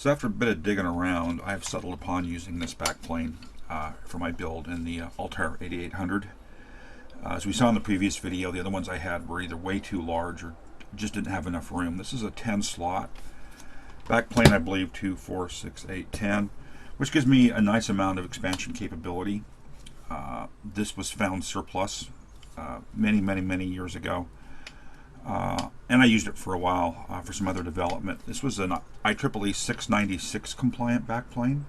So after a bit of digging around, I've settled upon using this backplane for my build in the Altair 8800. As we saw in the previous video, the other ones I had were either way too large or just didn't have enough room. This is a 10 slot backplane, I believe 2, 4, 6, 8, 10, which gives me a nice amount of expansion capability. This was found surplus many years ago. And I used it for a while for some other development. This was an IEEE 696 compliant backplane.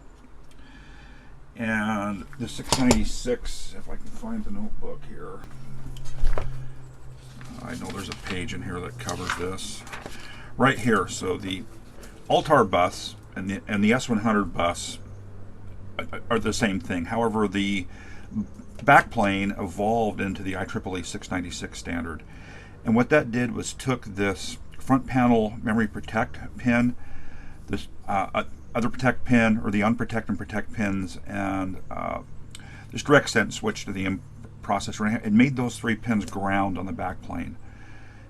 And the 696, if I can find the notebook here, I know there's a page in here that covers this. Right here, so the Altair bus and the S100 bus are the same thing. However, the backplane evolved into the IEEE 696 standard. And what that did was took this front panel memory protect pin, this other protect pin, or the unprotect and protect pins, and this direct send switch to the processor. It made those 3 pins ground on the backplane.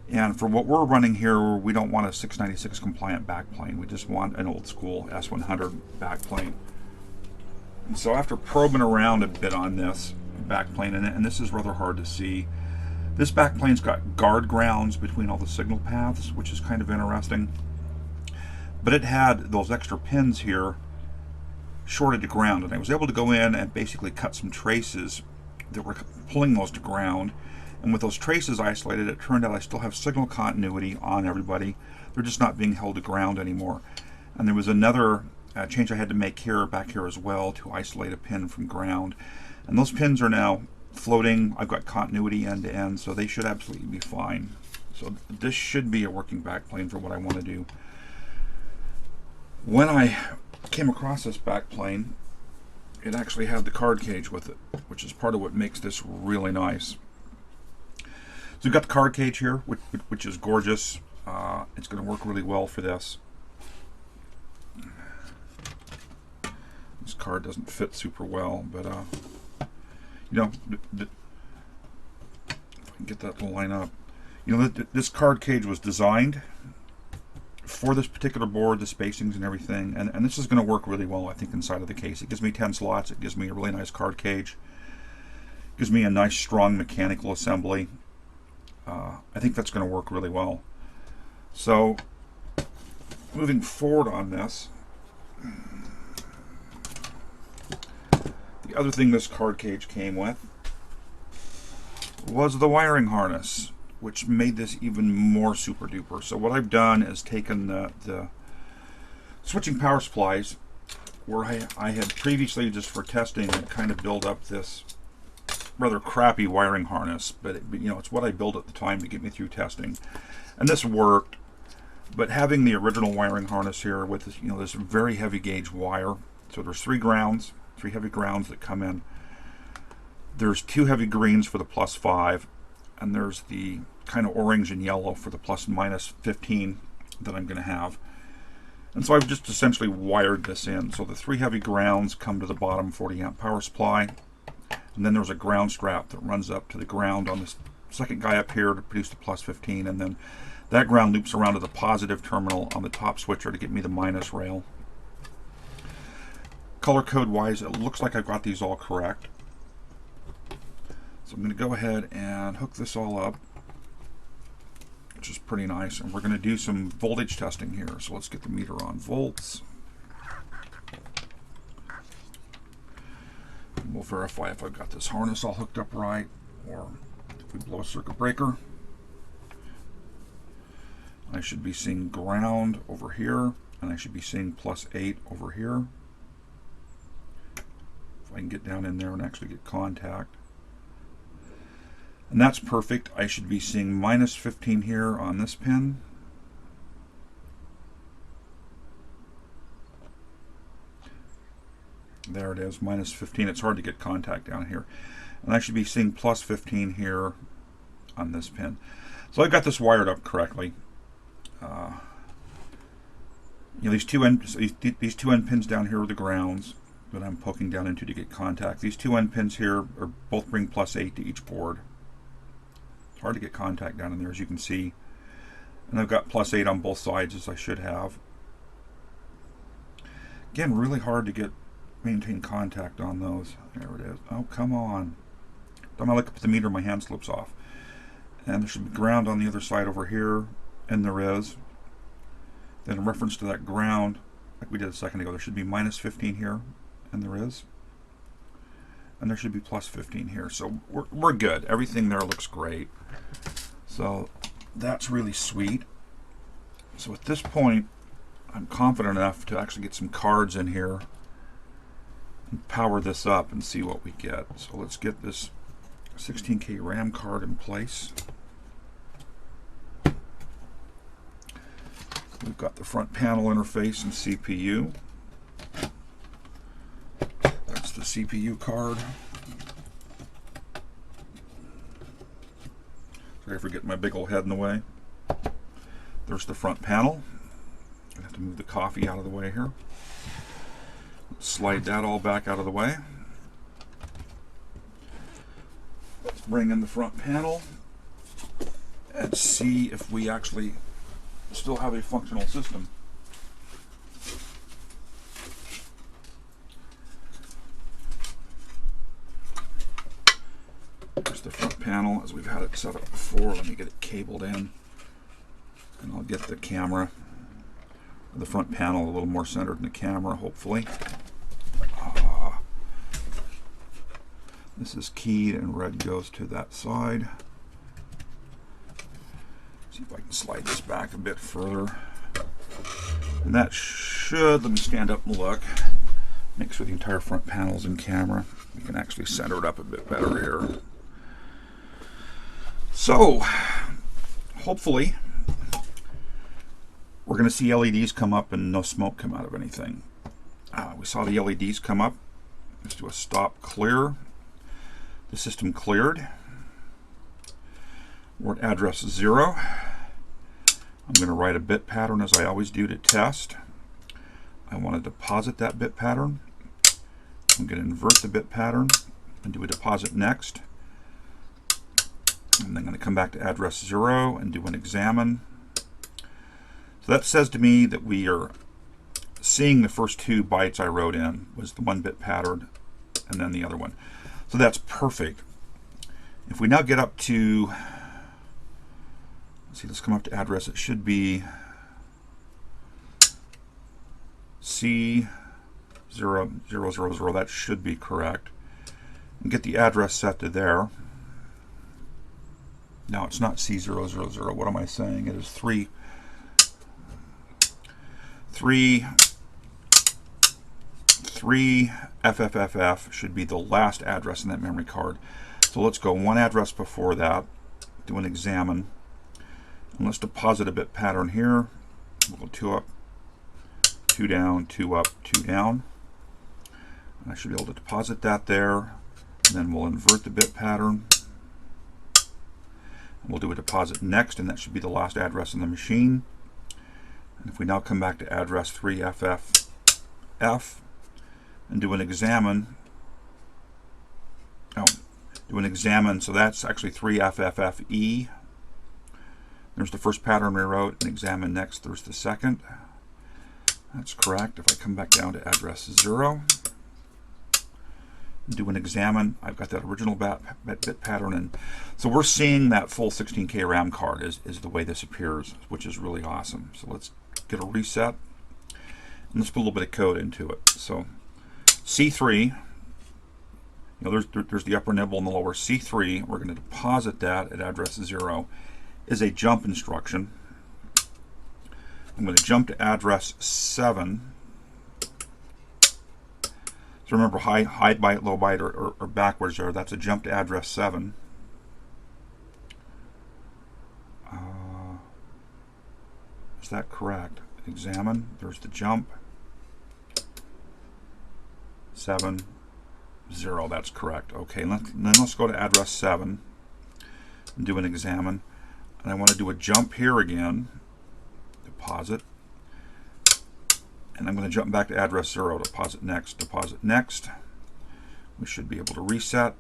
And for what we're running here, we don't want a 696 compliant backplane. We just want an old school S100 backplane. And so after probing around a bit on this backplane, and this is rather hard to see, this backplane's got guard grounds between all the signal paths, which is kind of interesting. But it had those extra pins here shorted to ground, and I was able to go in and basically cut some traces that were pulling those to ground. And with those traces isolated, it turned out I still have signal continuity on everybody. They're just not being held to ground anymore. And there was another change I had to make back here as well, to isolate a pin from ground. And those pins are now floating. I've got continuity end to end, so they should absolutely be fine. So this should be a working backplane for what I want to do. When I came across this backplane, it actually had the card cage with it, which is part of what makes this really nice. So we've got the card cage here, which is gorgeous. It's going to work really well for this. This card doesn't fit super well, but you know, if I can get that to line up, you know, this card cage was designed for this particular board, the spacings and everything, and this is going to work really well, I think, inside of the case. It gives me 10 slots. It gives me a really nice card cage. It gives me a nice strong mechanical assembly. I think that's going to work really well. So moving forward on this, the other thing this card cage came with was the wiring harness, which made this even more super duper. So what I've done is taken the switching power supplies, where I had previously, just for testing, kind of build up this rather crappy wiring harness, but you know, it's what I built at the time to get me through testing, and this worked. But having the original wiring harness here with this, you know, this very heavy gauge wire, so there's 3 heavy grounds that come in. There's 2 heavy greens for the +5, and there's the kind of orange and yellow for the plus and minus 15 that I'm going to have. And so I've just essentially wired this in. So the 3 heavy grounds come to the bottom 40 amp power supply, and then there's a ground strap that runs up to the ground on this second guy up here to produce the plus 15, and then that ground loops around to the positive terminal on the top switcher to get me the minus rail. Color code wise, it looks like I've got these all correct. So I'm going to go ahead and hook this all up, which is pretty nice, and we're going to do some voltage testing here. So let's get the meter on volts. And we'll verify if I've got this harness all hooked up right, or if we blow a circuit breaker. I should be seeing ground over here, and I should be seeing +8 over here. If I can get down in there and actually get contact. And that's perfect. I should be seeing -15 here on this pin. There it is, -15. It's hard to get contact down here. And I should be seeing +15 here on this pin. So I got this wired up correctly. You know, these two end pins down here are the grounds that I'm poking down into to get contact. These 2 end pins here are both bring +8 to each board. It's hard to get contact down in there, as you can see. And I've got +8 on both sides, as I should have. Again, really hard to maintain contact on those. There it is. Oh, come on. Time I look up at the meter, my hand slips off. And there should be ground on the other side over here, and there is. Then in reference to that ground, like we did a second ago, there should be minus 15 here, and there is. And there should be plus 15 here. So we're good. Everything there looks great. So that's really sweet. So at this point, I'm confident enough to actually get some cards in here and power this up and see what we get. So let's get this 16K RAM card in place. We've got the front panel interface and CPU. That's the CPU card. Sorry for getting my big old head in the way. There's the front panel. I have to move the coffee out of the way here. Let's slide that all back out of the way. Let's bring in the front panel and see if we actually still have a functional system. There's the front panel as we've had it set up before. Let me get it cabled in, and I'll get the camera, the front panel a little more centered in the camera, hopefully. This is keyed and red goes to that side. See if I can slide this back a bit further. And that should, let me stand up and look, make sure the entire front panel's in camera. We can actually center it up a bit better here. So, hopefully, we're going to see LEDs come up and no smoke come out of anything. We saw the LEDs come up. Let's do a stop clear. The system cleared. We're at address 0. I'm going to write a bit pattern as I always do to test. I want to deposit that bit pattern. I'm going to invert the bit pattern and do a deposit next. And then I'm going to come back to address 0 and do an examine. So that says to me that we are seeing the first 2 bytes I wrote in was the 1-bit pattern and then the other one. So that's perfect. If we now get up to, let's see, let's come up to address. It should be C0000. That should be correct. And get the address set to there. Now it's not C000. What am I saying? It is 3 FFFF should be the last address in that memory card. So let's go 1 address before that, do an examine, and let's deposit a bit pattern here. We'll go 2 up, 2 down, 2 up, 2 down. And I should be able to deposit that there, and then we'll invert the bit pattern. And we'll do a deposit next, and that should be the last address in the machine. And if we now come back to address 3FFF, and do an examine. So that's actually 3FFFE. There's the first pattern we wrote, and examine next. There's the second. That's correct. If I come back down to address 0, do an examine, I've got that original bit pattern, and so we're seeing that full 16K RAM card is the way this appears, which is really awesome. So let's get a reset, and let's put a little bit of code into it. So C3, there's the upper nibble and the lower. C3, we're going to deposit that at address 0, is a jump instruction. I'm going to jump to address 7. So remember, high byte, low byte, or backwards there. That's a jump to address 7. Is that correct? Examine. There's the jump. 7, 0. That's correct. Okay, then let's go to address 7 and do an examine. And I want to do a jump here again. Deposit. And I'm going to jump back to address 0. Deposit next. Deposit next. We should be able to reset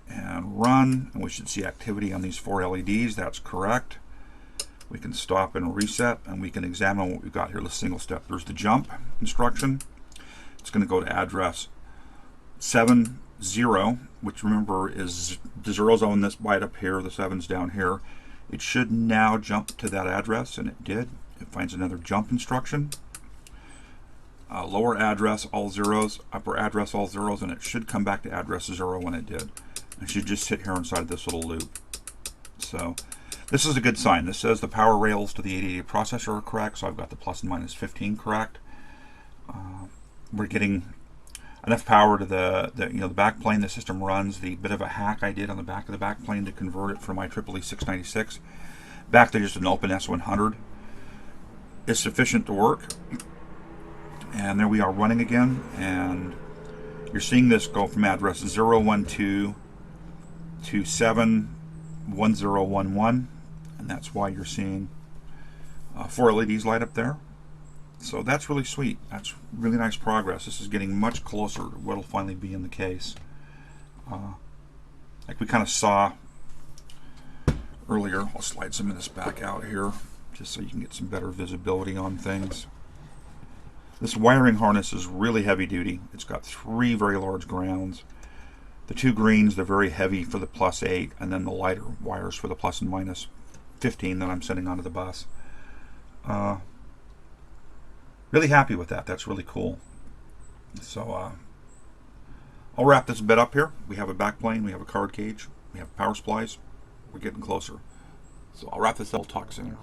and run. And we should see activity on these 4 LEDs. That's correct. We can stop and reset, and we can examine what we've got here. Let's single step. There's the jump instruction. It's going to go to address 70, which remember is the zeros on this byte up here, the 7's down here. It should now jump to that address, and it did. It finds another jump instruction. Lower address, all zeros, upper address, all zeros, and it should come back to address 0 when it did. It should just sit here inside this little loop. So this is a good sign. This says the power rails to the 8080 processor are correct, so I've got the plus and minus 15 correct. We're getting enough power to the backplane. The system runs. The bit of a hack I did on the back of the backplane to convert it from my IEEE 696 back to just an open S100 is sufficient to work. And there we are running again, and you're seeing this go from address 012 to 71011, and that's why you're seeing 4 LEDs light up there. So that's really sweet. That's really nice progress. This is getting much closer to what will finally be in the case. Like we kind of saw earlier. I'll slide some of this back out here just so you can get some better visibility on things. This wiring harness is really heavy duty. It's got 3 very large grounds. The 2 greens, they're very heavy for the plus 8, and then the lighter wires for the plus and minus 15 that I'm sending onto the bus. Really happy with that. That's really cool. So I'll wrap this bit up here. We have a backplane, we have a card cage, we have power supplies. We're getting closer. So I'll wrap this up. We'll talk soon.